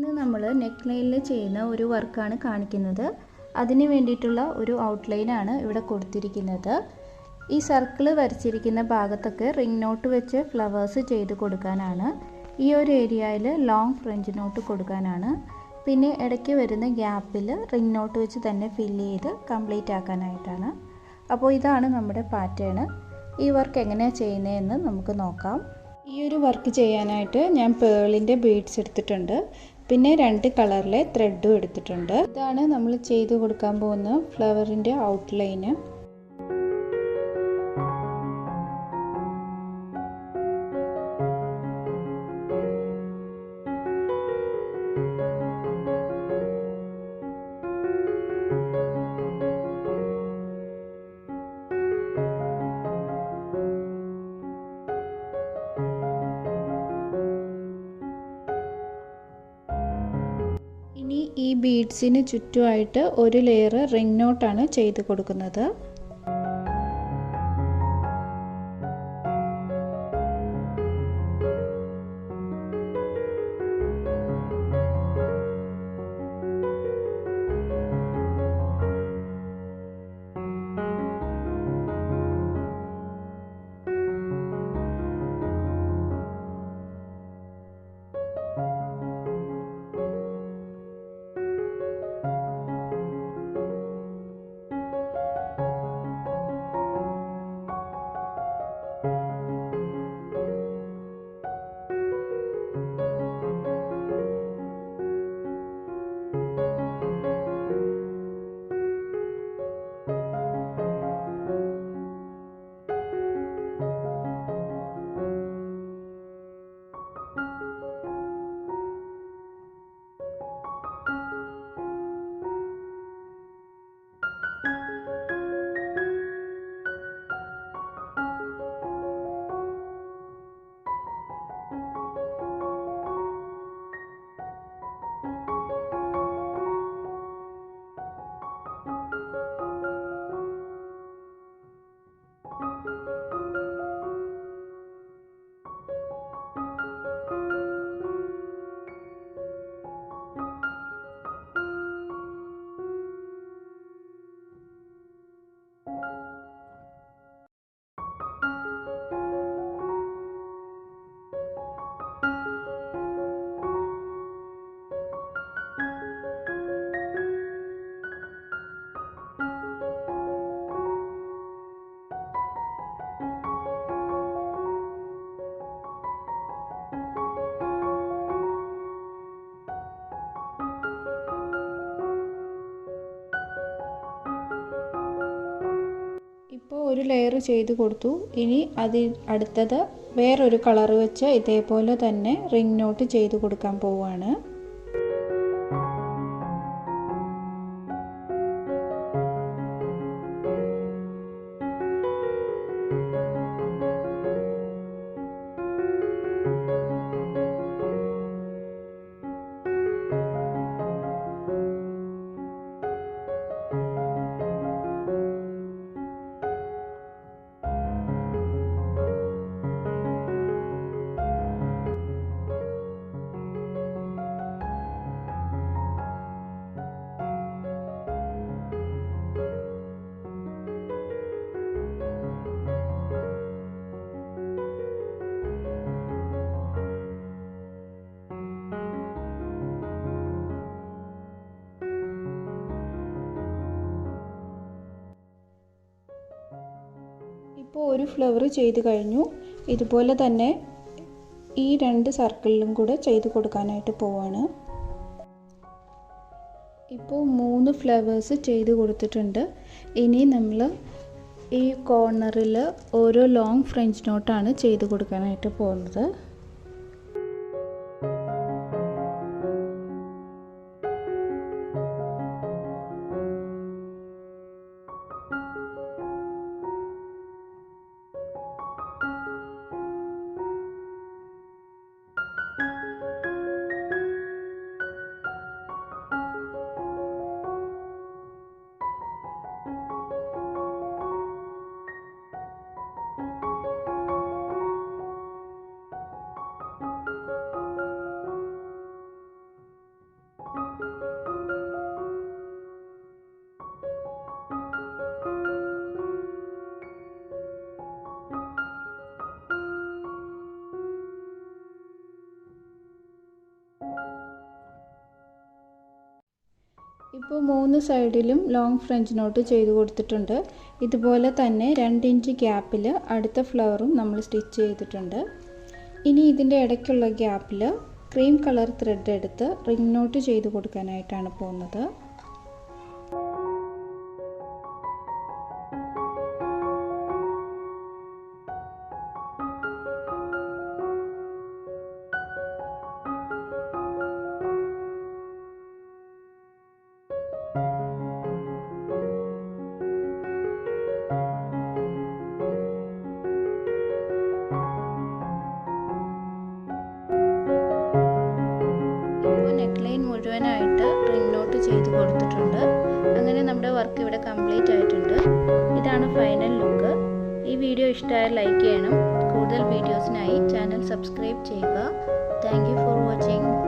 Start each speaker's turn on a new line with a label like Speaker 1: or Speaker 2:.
Speaker 1: ഇന്ന് നമ്മൾ നെക്ക് ലൈനിൽ ചെയ്യുന്ന ഒരു വർക്കാണ് കാണിക്കുന്നത്. അതിന് വേണ്ടിയിട്ടുള്ള ഒരു ഔട്ട്ലൈനാണ് ഇവിടെ കൊടുത്തിരിക്കുന്നത്. ഈ സർക്കിൾ വരച്ചിരിക്കുന്ന ഭാഗത്തൊക്കെ റിംഗ് നോട്ട് വെച്ച് ഫ്ലവേഴ്സ് ചെയ്ത് കൊടുക്കാനാണ്. ഈ ഒരു ഏരിയയിൽ ലോങ് ഫ്രഞ്ച് നോട്ട് കൊടുക്കാനാണ്. പിന്നെ ഇടയ്ക്ക് വരുന്ന ഗ്യാപ്പിൽ റിംഗ് നോട്ട് വെച്ച് തന്നെ ഫില്ല് ചെയ്ത് കംപ്ലീറ്റ് ആക്കാനായിട്ടാണ്. അപ്പോൾ ഇതാണ് നമ്മുടെ പാറ്റേൺ. ഈ വർക്ക് എങ്ങനെയാണ് ചെയ്യുന്നതെന്ന് നമുക്ക് നോക്കാം. ഈ ഒരു വർക്ക് ചെയ്യാനായിട്ട് ഞാൻ പേളിൻ്റെ ബീഡ്സ് എടുത്തിട്ടുണ്ട്. പിന്നെ 2 കളറിലെ ത്രെഡും എടുത്തിട്ടുണ്ട്. ഇതാണ് നമ്മൾ ചെയ്ത് കൊടുക്കാൻ പോകുന്ന ഫ്ലവറിൻ്റെ ഔട്ട്ലൈന്. ഇനി ഈ ബീഡ്സിന് ചുറ്റുമായിട്ട് ഒരു ലെയർ റിംഗ് നോട്ടാണ് ചെയ്ത് കൊടുക്കുന്നത്. ഇപ്പോൾ ഒരു ലെയർ ചെയ്ത് കൊടുത്തു. ഇനി അടുത്തത് വേറൊരു കളർ വെച്ച് ഇതേപോലെ തന്നെ റിംഗ് നോട്ട് ചെയ്ത് കൊടുക്കാൻ പോവുകയാണ്. ഇപ്പോൾ ഒരു ഫ്ലവർ ചെയ്ത് കഴിഞ്ഞു. ഇതുപോലെ തന്നെ ഈ 2 സർക്കിളിലും കൂടെ ചെയ്ത് കൊടുക്കാനായിട്ട് പോവാണ്. ഇപ്പോൾ 3 ഫ്ലവേഴ്സ് ചെയ്ത് കൊടുത്തിട്ടുണ്ട്. ഇനി നമ്മൾ ഈ കോർണറിൽ ഓരോ ലോങ് ഫ്രഞ്ച് നോട്ടാണ് ചെയ്ത് കൊടുക്കാനായിട്ട് പോകുന്നത്. ഇപ്പോൾ 3 സൈഡിലും ലോങ് ഫ്രഞ്ച് നോട്ട് ചെയ്ത് കൊടുത്തിട്ടുണ്ട്. ഇതുപോലെ തന്നെ 2 ഇഞ്ച് ഗ്യാപ്പിൽ അടുത്ത ഫ്ലവറും നമ്മൾ സ്റ്റിച്ച് ചെയ്തിട്ടുണ്ട്. ഇനി ഇതിൻ്റെ ഇടയ്ക്കുള്ള ഗ്യാപ്പിൽ ക്രീം കളർ ത്രെഡ് എടുത്ത് റിംഗ് നോട്ട് ചെയ്ത് കൊടുക്കാനായിട്ടാണ് പോകുന്നത്. നെക്ലൈൻ മുഴുവനായിട്ട് റിംഗ് നോട്ട് ചെയ്ത് കൊടുത്തിട്ടുണ്ട്. അങ്ങനെ നമ്മുടെ വർക്ക് ഇവിടെ കംപ്ലീറ്റ് ആയിട്ടുണ്ട്. ഇതാണ് ഫൈനൽ ലുക്ക്. ഈ വീഡിയോ ഇഷ്ടമായാൽ ലൈക്ക് ചെയ്യണം. കൂടുതൽ വീഡിയോസിനായി ചാനൽ സബ്സ്ക്രൈബ് ചെയ്യുക. Thank you for watching.